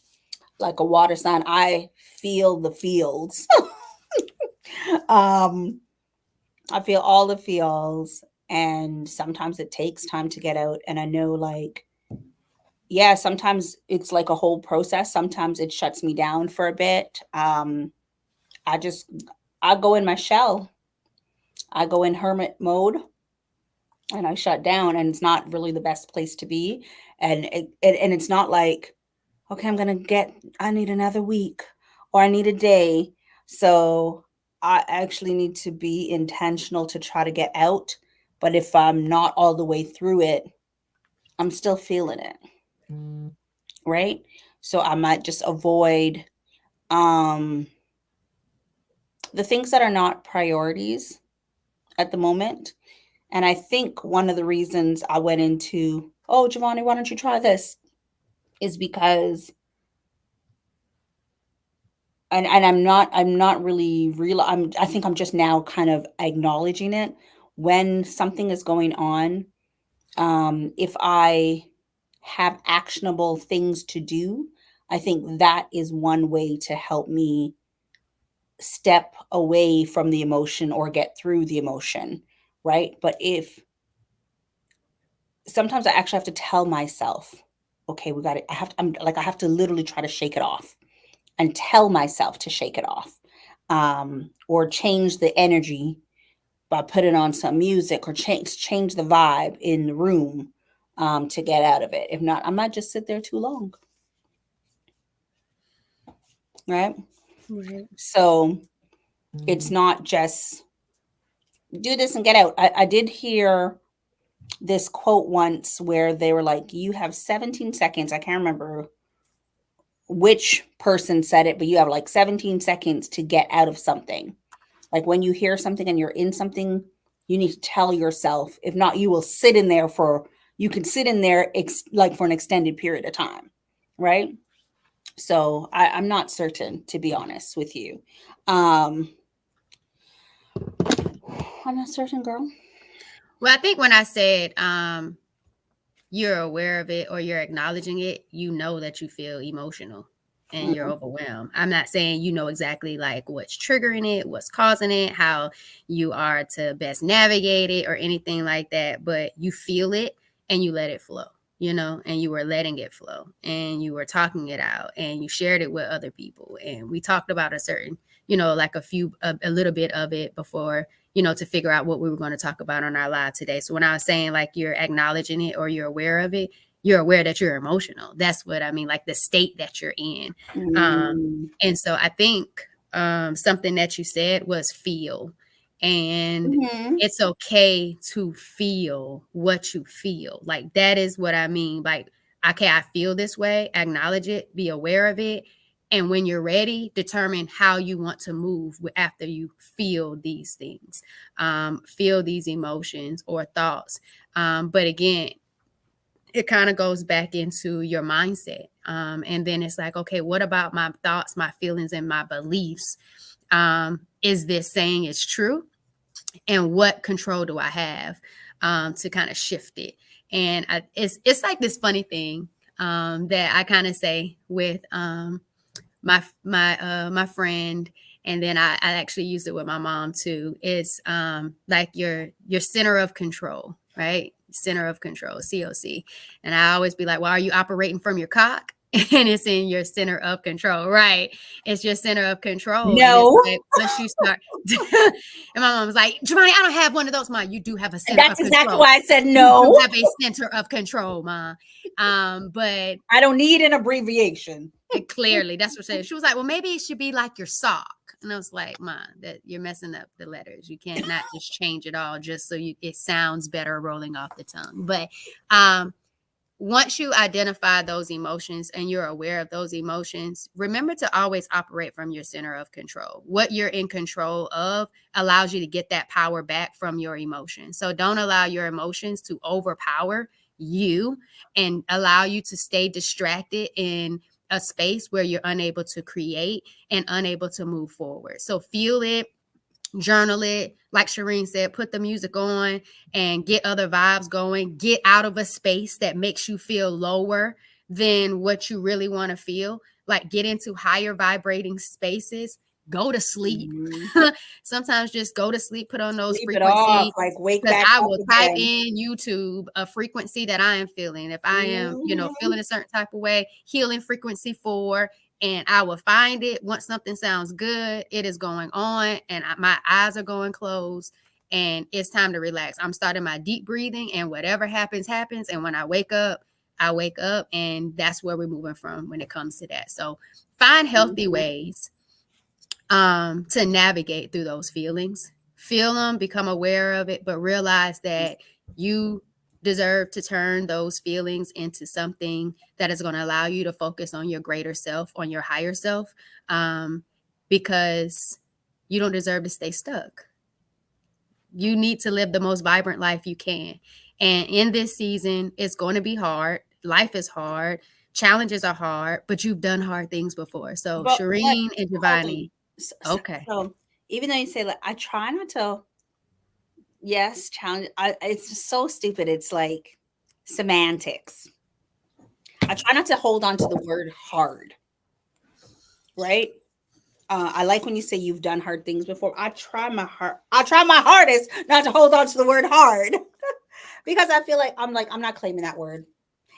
A: like a water sign. I feel the feels. I feel all the feels, and sometimes it takes time to get out. And I know, like, yeah, sometimes it's like a whole process. Sometimes it shuts me down for a bit. I go in my shell. I go in hermit mode, and I shut down, and it's not really the best place to be. And it's not like, okay, I need another week, or I need a day. So I actually need to be intentional to try to get out. But if I'm not all the way through it, I'm still feeling it. Right. So I might just avoid um, the things that are not priorities at the moment. And I think one of the reasons I went into, oh, Giovanni, why don't you try this? Is because, and I'm not really real. I think I'm just now kind of acknowledging it when something is going on. If I have actionable things to do, I think that is one way to help me step away from the emotion or get through the emotion, right? But if sometimes I actually have to tell myself, okay, we got it. I have to literally try to shake it off and tell myself to shake it off, or change the energy by putting on some music or change the vibe in the room, to get out of it. If not, I might just sit there too long, right?
B: Right.
A: So it's not just do this and get out. I did hear this quote once where they were like, you have 17 seconds. I can't remember which person said it, but you have like 17 seconds to get out of something. Like when you hear something and you're in something, you need to tell yourself. If not, you will sit in there for, you can sit in there like for an extended period of time, right? So I'm not certain, to be honest with you. Um, I'm not certain, girl.
B: Well, I think when I said you're aware of it or you're acknowledging it, you know that you feel emotional and you're
A: Mhm.
B: overwhelmed. I'm not saying you know exactly like what's triggering it, what's causing it, how you are to best navigate it or anything like that, but you feel it and you let it flow, you know, and you were letting it flow and you were talking it out and you shared it with other people. And we talked about a certain, you know, like a little bit of it before, you know, to figure out what we were going to talk about on our live today. So when I was saying like you're acknowledging it or you're aware of it, you're aware that you're emotional. That's what I mean, like the state that you're in.
A: Mm.
B: And so I think something that you said was feel. And
A: Mhm.
B: it's okay to feel what you feel. Like that is what I mean. Like, okay, I feel this way, acknowledge it, be aware of it, and when you're ready, determine how you want to move after you feel these things, feel these emotions or thoughts. But again, it kind of goes back into your mindset. And then it's like, okay, what about my thoughts, my feelings, and my beliefs? Is this saying it's true? And what control do I have to kind of shift it? And it's like this funny thing that I kind of say with my friend, and then I actually use it with my mom too. It's like your center of control, right? Center of control, COC. And I always be like, well, are you operating from your cock? And it's in your center of control, right? It's your center of control. And it's
A: No,
B: like once you start and my mom was like, Giovanni, I don't have one of those, Mom. You do have a center
A: that's
B: of
A: exactly
B: control.
A: why I said
B: You do
A: no.
B: have a center of control, Mom. But
A: I don't need an abbreviation.
B: and clearly, that's what she said. She was like, "Well, maybe it should be like your sock." And I was like, "Mom, that you're messing up the letters. You can't not just change it all just so it sounds better rolling off the tongue." But um, once you identify those emotions and you're aware of those emotions, remember to always operate from your center of control. What you're in control of allows you to get that power back from your emotions. So don't allow your emotions to overpower you and allow you to stay distracted in a space where you're unable to create and unable to move forward. So feel it, journal it, like Shireen said, put the music on and get other vibes going. Get out of a space that makes you feel lower than what you really want to feel. Like get into higher vibrating spaces. Go to sleep.
A: Mhm.
B: Sometimes just go to sleep, put on those
A: Sleep it off,
B: frequencies.
A: like wake
B: Because
A: back
B: I
A: up
B: will type
A: again.
B: in YouTube a frequency that I am feeling. If I am, you know,
A: Mhm.
B: feeling a certain type of way, healing frequency 4, and I will find it once something sounds good. It is going on, and my eyes are going closed, and it's time to relax. I'm starting my deep breathing, and whatever happens, happens. And when I wake up, and that's where we're moving from when it comes to that. So find healthy
A: Mhm.
B: ways to navigate through those feelings. Feel them, become aware of it, but realize that you deserve to turn those feelings into something that is going to allow you to focus on your greater self, on your higher self, um, because you don't deserve to stay stuck. You need to live the most vibrant life you can. And in this season, it's going to be hard. Life is hard. Challenges are hard, but you've done hard things before. So,
A: But
B: Shireen and
A: hold on.
B: Giovanni, okay.
A: So even though you say like I try not to, yes, challenge. It's just so stupid. It's like semantics. I try not to hold on to the word hard, right? I like when you say you've done hard things before. I try my hardest not to hold on to the word hard because I feel like I'm not claiming that word.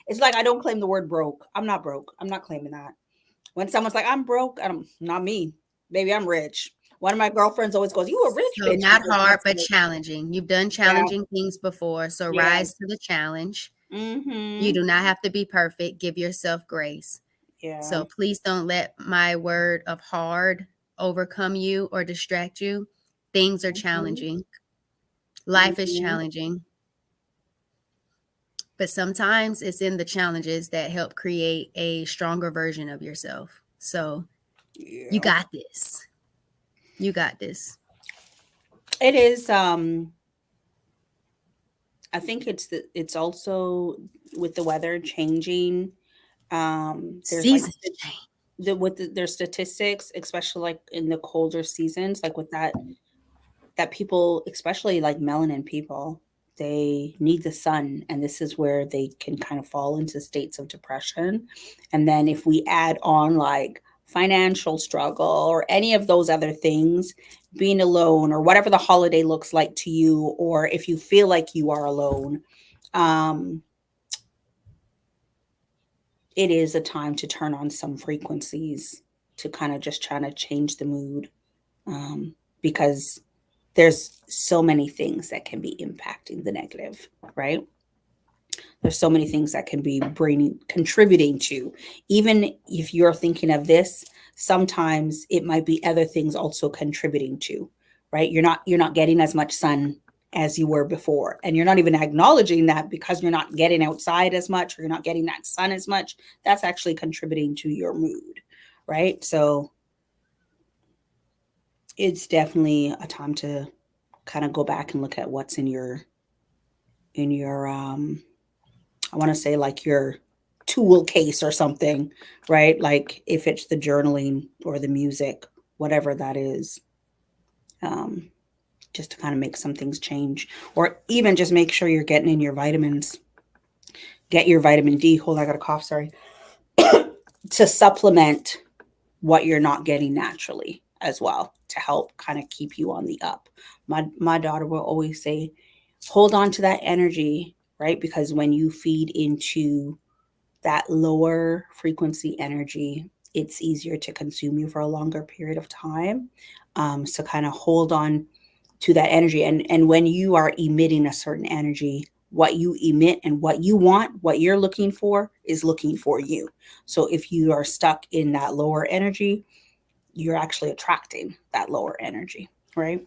A: It's like I don't claim the word broke. I'm not broke. I'm not claiming that. When someone's like, I'm broke, I'm not me. Baby, I'm rich. One of my girlfriends always goes, "You a rich
B: So,
A: bitch."
B: not
A: Because
B: hard,
A: that's
B: but
A: like,
B: challenging. You've done
A: yeah,
B: challenging things before. So,
A: yeah.
B: rise to the challenge. You
A: Mm-hmm.
B: do not have to be perfect. Give yourself grace.
A: Yeah.
B: So, please don't let my word of hard overcome you or distract you. Things are
A: Mm-hmm.
B: challenging, life is
A: Mm-hmm.
B: challenging. But sometimes it's in the challenges that help create a stronger version of yourself. So you
A: Yeah.
B: got this. You got this.
A: It is. I think it's also with the weather changing. There's like
B: Seasons change.
A: there's statistics, especially like in the colder seasons, like with that people, especially like melanin people, they need the sun, and this is where they can kind of fall into states of depression. And then if we add on like financial struggle or any of those other things, being alone or whatever the holiday looks like to you, or if you feel like you are alone, um, it is a time to turn on some frequencies to kind of just try to change the mood, um, because there's so many things that can be impacting the negative, right? There's so many things that can be bringing contributing to, even if you're thinking of this, sometimes it might be other things also contributing to, right? You're not getting as much sun as you were before, and you're not even acknowledging that because you're not getting outside as much or you're not getting that sun as much. That's actually contributing to your mood, right? So it's definitely a time to kind of go back and look at what's in your I want to say like your tool case or something, right? Like if it's the journaling or the music, whatever that is, um, just to kind of make some things change, or even just make sure you're getting in your vitamins. Get your vitamin D. Hold on, I got a cough. Sorry. To supplement what you're not getting naturally as well, to help kind of keep you on the up. My daughter will always say, hold on to that energy, right? Because when you feed into that lower frequency energy, it's easier to consume you for a longer period of time. So kind of hold on to that energy. And when you are emitting a certain energy, what you emit and what you want, what you're looking for is looking for you. So if you are stuck in that lower energy, you're actually attracting that lower energy, right?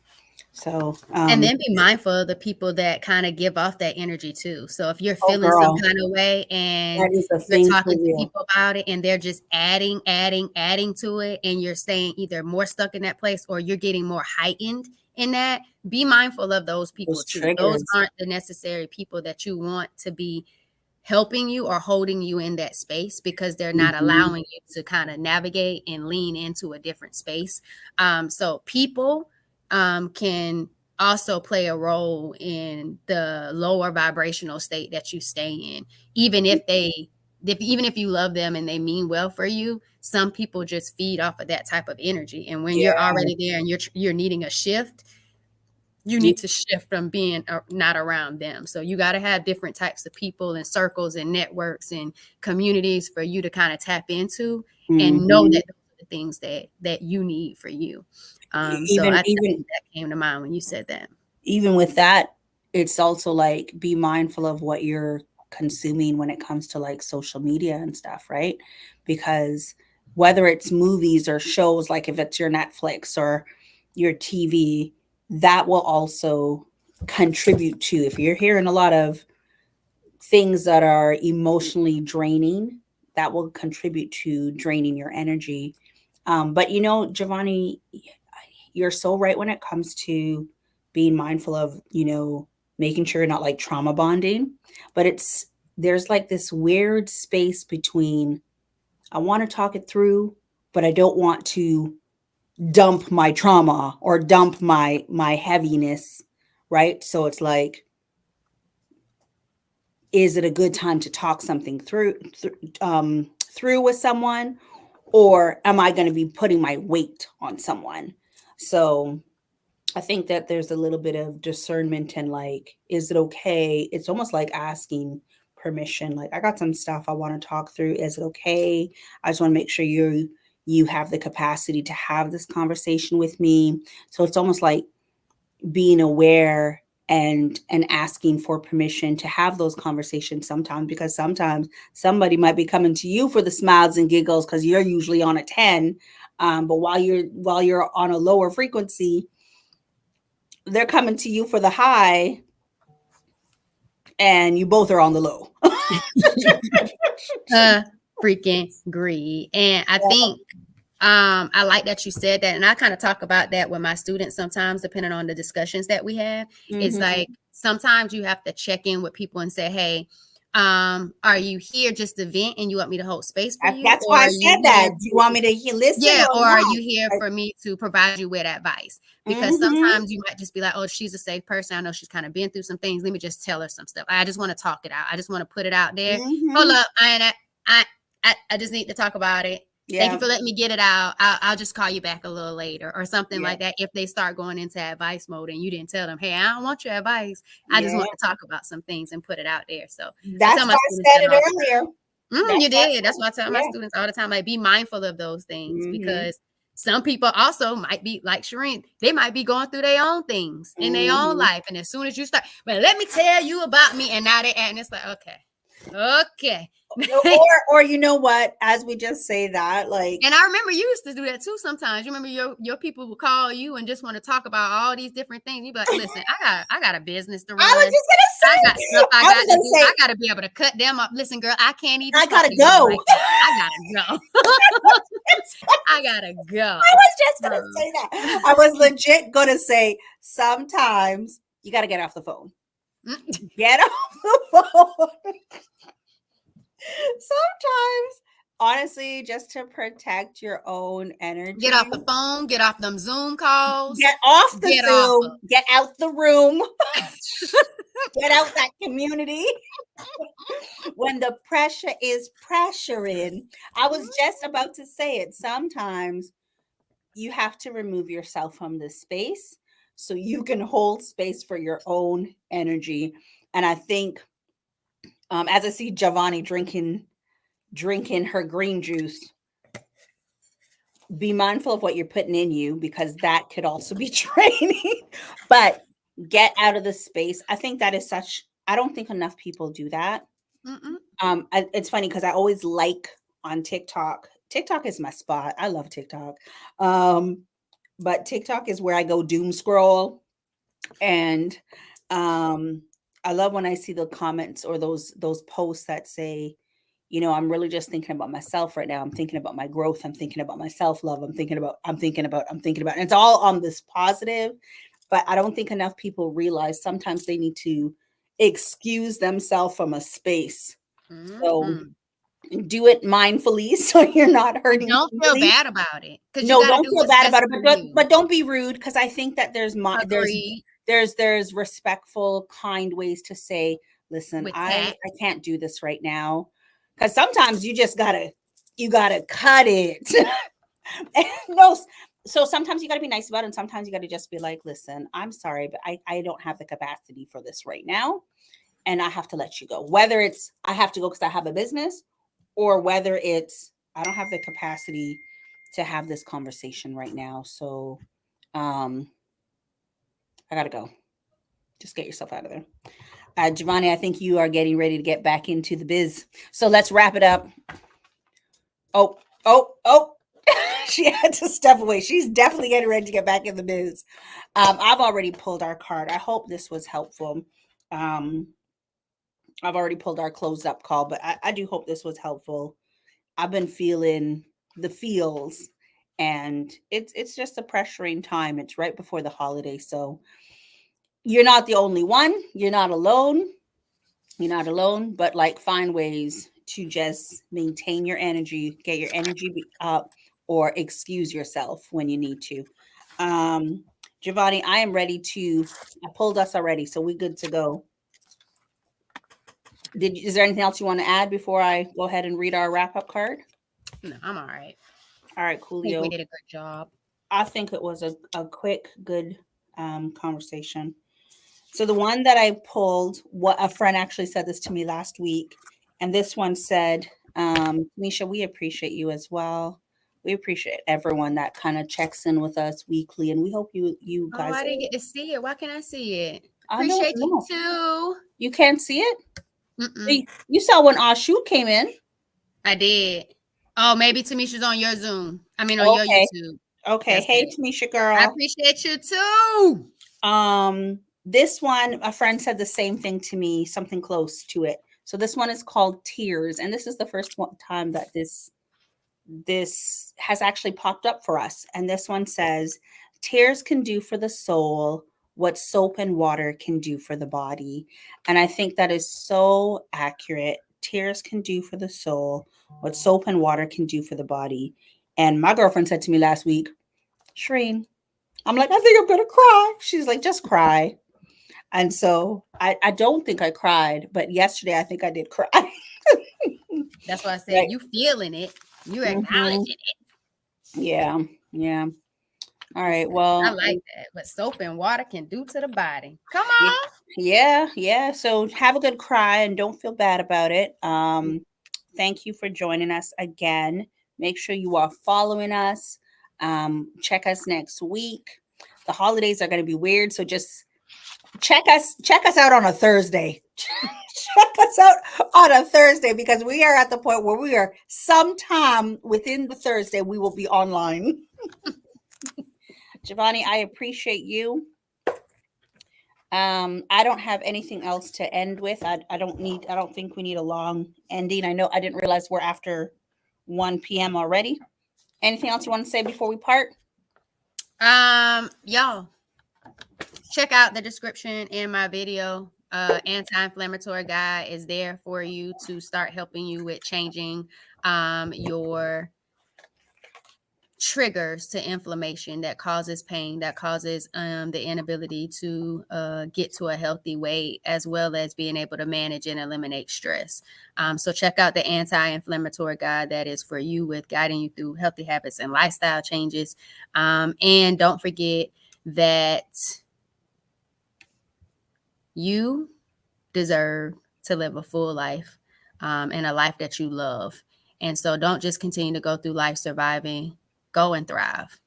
A: So,
B: And then be mindful of the people that kind of give off that energy too. So if you're
A: oh
B: feeling some
A: girl,
B: kind of way and
A: that is a
B: you're
A: thing for
B: talking to
A: real.
B: people about it and they're just adding to it, and you're staying either more stuck in that place or you're getting more heightened in that, be mindful of those people
A: Those
B: too. Those
A: triggers.
B: aren't the necessary people that you want to be helping you or holding you in that space, because they're not
A: Mhm.
B: allowing you to kind of navigate and lean into a different space. So people can also play a role in the lower vibrational state that you stay in, even even if you love them and they mean well for you. Some people just feed off of that type of energy, and when you're
A: Yeah.
B: already there and you're needing a shift, you
A: You
B: need to shift from being not around them. So you got to have different types of people and circles and networks and communities for you to kind of tap into and know
A: mhm.
B: that those are the things that you need for you. So
A: Even
B: I
A: even
B: think that came to mind when you said that.
A: even with that, it's also like be mindful of what you're consuming when it comes to like social media and stuff, right? Because whether it's movies or shows, like if it's your Netflix or your TV, that will also contribute to, if you're hearing a lot of things that are emotionally draining, that will contribute to draining your energy. But Giovanni, you're so right when it comes to being mindful of, making sure you're not like trauma bonding, but there's like this weird space between I want to talk it through, but I don't want to dump my trauma or dump my heaviness, right? So it's like, is it a good time to talk something through with someone, or am I going to be putting my weight on someone? So I think that there's a little bit of discernment and like, is it okay? It's almost like asking permission. Like, I got some stuff I want to talk through. Is it okay? I just want to make sure you have the capacity to have this conversation with me. So it's almost like being aware and asking for permission to have those conversations sometimes, because sometimes somebody might be coming to you for the smiles and giggles because you're usually on a 10, but while you're on a lower frequency, they're coming to you for the high, and you both are on the low.
B: Freaking greed. And I think I like that you said that. And I kind of talk about that with my students sometimes, depending on the discussions that we have. It's
A: Mhm.
B: like sometimes you have to check in with people and say, hey, are you here just to vent and you want me to hold space for you?
A: That's
B: Or
A: why I
B: are you
A: said
B: here
A: that. Do you want me to listen
B: yeah,
A: or
B: or are
A: not?
B: you here for me to provide you with advice? Because
A: Mm-hmm.
B: sometimes you might just be like, oh, she's a safe person. I know she's kind of been through some things. Let me just tell her some stuff. I just want to talk it out. I just want to put it out there. Hold
A: Mm-hmm.
B: up, I just need to talk about it. Thank you
A: Yeah.
B: for letting me get it out. I'll just call you back a little later or something
A: Yeah.
B: like that. If they start going into advice mode and you didn't tell them, hey, I don't want your advice. I just
A: Yeah.
B: want to talk about some things and put it out there. So I
A: That's
B: tell my
A: why
B: students
A: I
B: that
A: said it
B: all the
A: earlier.
B: You
A: That's why I
B: did. That's
A: said
B: why I
A: it.
B: tell my
A: Yeah.
B: students all the time, like, be mindful of those things
A: Mm-hmm.
B: because some people also might be like Shireen, they might be going through their own things in their own
A: Mm-hmm.
B: life. And as soon as you start, well, let me tell you about me, and now they and it's like, okay.
A: Or you know what? As we just say that, like,
B: And I remember you used to do that too sometimes. You remember your people would call you and just want to talk about all these different things. You'd be like, listen, I got a business to
A: I was
B: run.
A: just gonna
B: I got
A: say,
B: stuff I
A: I was
B: got to
A: gonna
B: do. I
A: say,
B: got to be able to cut them up. Listen, girl, I can't even
A: I
B: talk
A: gotta
B: to you
A: go.
B: right now. I gotta go. I gotta go.
A: I was just gonna
B: Hmm.
A: say that. I was legit gonna say sometimes you gotta get off the phone. Get off the phone. Sometimes, honestly, just to protect your own
B: Get off
A: energy,
B: the phone. Get off them Zoom calls.
A: get off the
B: Get off
A: Zoom, get out the room, get out that community. When the pressure is pressuring, I was just about to say it. Sometimes you have to remove yourself from the space so you can hold space for your own energy. And I think, as I see Giovanni drinking her green juice, be mindful of what you're putting in you because that could also be draining. But get out of the space. I think that is such. I don't think enough people do that.
B: Mm-mm.
A: It's funny because I always like on TikTok. TikTok is my spot. I love TikTok. Um, but TikTok is where I go doom scroll, and um, I love when I see the comments or those posts that say, I'm really just thinking about myself right now. I'm thinking about my growth. I'm thinking about my self love. I'm thinking about. And it's all on this positive, but I don't think enough people realize sometimes they need to excuse themselves from a space. So
B: Mm-hmm.
A: do it mindfully so you're not
B: And
A: hurting
B: don't feel
A: somebody.
B: bad about it because you
A: No,
B: got to
A: don't
B: do
A: feel
B: what's
A: bad
B: best
A: about it,
B: for
A: but
B: you.
A: don't be rude because I think that
B: Agreed.
A: there's respectful, kind ways to say, listen,
B: With
A: I
B: tact.
A: I can't do this right now. Because sometimes you gotta cut it. No, so sometimes you gotta be nice about it, and sometimes you gotta just be like, listen, I'm sorry, but I don't have the capacity for this right now, and I have to let you go. Whether it's I have to go because I have a business, or whether it's I don't have the capacity to have this conversation right now. So um I gotta go. Just get yourself out of there. Giovanni, I think you are getting ready to get back into the biz. So let's wrap it up. Oh, oh. She had to step away. She's definitely getting ready to get back in the biz. I've already pulled our card. I hope this was helpful. Um, I've already pulled our close up call, but I do hope this was helpful. I've been feeling the feels, and it's just a pressuring time. It's right before the holiday, so you're not the only one. You're not alone. You're not alone, but like find ways to just maintain your energy, get your energy up, or excuse yourself when you need to. Um, Giovanni, I am ready to. I pulled us already, so we're good to go. Is there anything else you want to add before I go ahead and read our wrap up card?
B: No, I'm all right.
A: All right,
B: I think we
A: Coolio.
B: did a good job.
A: I think it was a quick, good conversation. So the one that I pulled, what a friend actually said this to me last week, and this one said, Misha, we appreciate you as well. We appreciate everyone that kind of checks in with us weekly, and we hope you
B: Oh,
A: guys.
B: I didn't get to see it. Why can't I see it?
A: I don't
B: Appreciate you
A: know.
B: too.
A: You can't see it.
B: Mm-mm.
A: You saw when our shoe came in.
B: I did. Oh, maybe Tamisha's on your Zoom. I mean, on your
A: Okay.
B: YouTube.
A: Okay.
B: That's
A: Hey,
B: it.
A: Tamisha
B: I
A: girl.
B: appreciate you too.
A: This one, a friend said the same thing to me, something close to it. So this one is called Tears, and this is the first time that this has actually popped up for us. And this one says, tears can do for the soul what soap and water can do for the body. And I think that is so accurate. Tears can do for the soul what soap and water can do for the body. And my girlfriend said to me last week, Shreen, I'm like, I think I'm gonna cry. She's like, just cry. And so I don't think I cried, but yesterday I think I did cry.
B: That's why I said
A: Right.
B: you feeling it. You
A: Hmm.
B: acknowledging it.
A: Yeah. Yeah. All right.
B: I
A: Well,
B: like that. What soap and water can do to the body. Come
A: y-
B: on.
A: yeah. Yeah. So have a good cry and don't feel bad about it. Thank you for joining us again. Make sure you are following us. Check us next week. The holidays are going to be weird. So just check us out on a Thursday. Check us out on a Thursday because we are at the point where we are sometime within the Thursday we will be online. Giovanni, I appreciate you. I don't have anything else to end with. I don't think we need a long ending. I know I didn't realize we're after 1 p.m. already. Anything else you want to say before we part?
B: Y'all, check out the description in my video. Anti-inflammatory guide is there for you to start helping you with changing your triggers to inflammation that causes pain, that causes the inability to get to a healthy weight, as well as being able to manage and eliminate stress. So check out the anti-inflammatory guide that is for you, with guiding you through healthy habits and lifestyle changes. And don't forget that you deserve to live a full life, and a life that you love. And so don't just continue to go through life surviving. Go and thrive.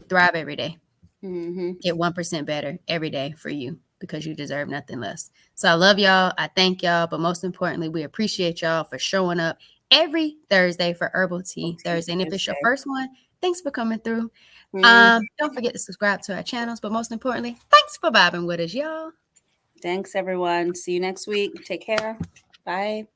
B: Thrive every day.
A: Mm-hmm.
B: Get 1% better every day for you, because you deserve nothing less. So I love y'all. I thank y'all. But most importantly, we appreciate y'all for showing up every Thursday for Herbal Tea Thursday. And if it's your first one, thanks for coming through. Don't forget to subscribe to our channels. But most importantly, thanks for vibing with us, y'all.
A: Thanks, everyone. See you next week. Take care. Bye.